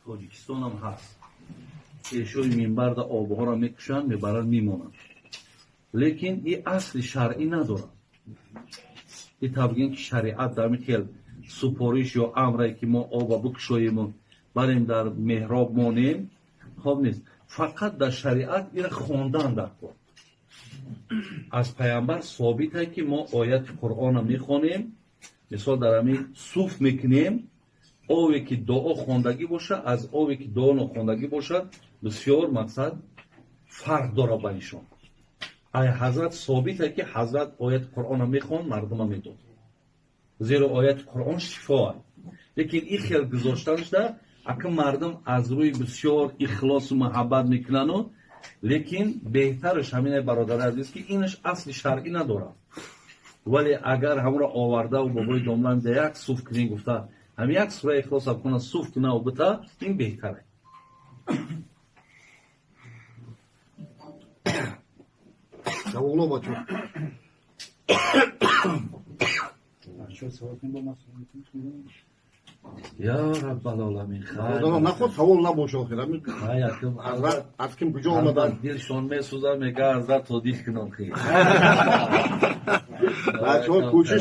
тоҷикистон ҳам ҳаст. эшои минбарда обҳоро мекушанд, мебаранд, мемонанд. лекин ин асли шаръӣ надорад. ин табгин ки шариат дар михел супориш ё амре ки мо оба бикушоему барем дар меҳроб монем, хоб нест. фақат дар шариат ира хондан дар кор. аз пайғамбар собите ки мо ояти қуръонро мехонем, мисол дар ҳамин суф мекунем, ове ки дуо хондагӣ бошад, аз ове ки дуо нохондагӣ бошад, бисёр мақсад фарқ дорад байнишон. ай ҳазрат собите ки ҳазрат ояти қуръонро мехонд, мардума медод. зеро ояти қуръон шифо аст. лекин ин хел гузоштанашда ака мардум аз рӯи бисёр ихлосу муҳаббат мекунану, лекин беҳтараш ҳаминаи бародари азиз ки инаш асли шаръӣ надорад. вале агар ҳамро овардаву бобои домлан да як суф кунӣ гуфта ҳам як сура ихлоса куна суф кунаву бита, ин беҳтар аст. Savunma maçı. Я раббал аламин. Oradan nakot savunma boş okuyor. Hayatım Azar atkim gücü olmadan. Allah dilşon mesuzar mega azar todih kınan kıyım. Ben çok kuşu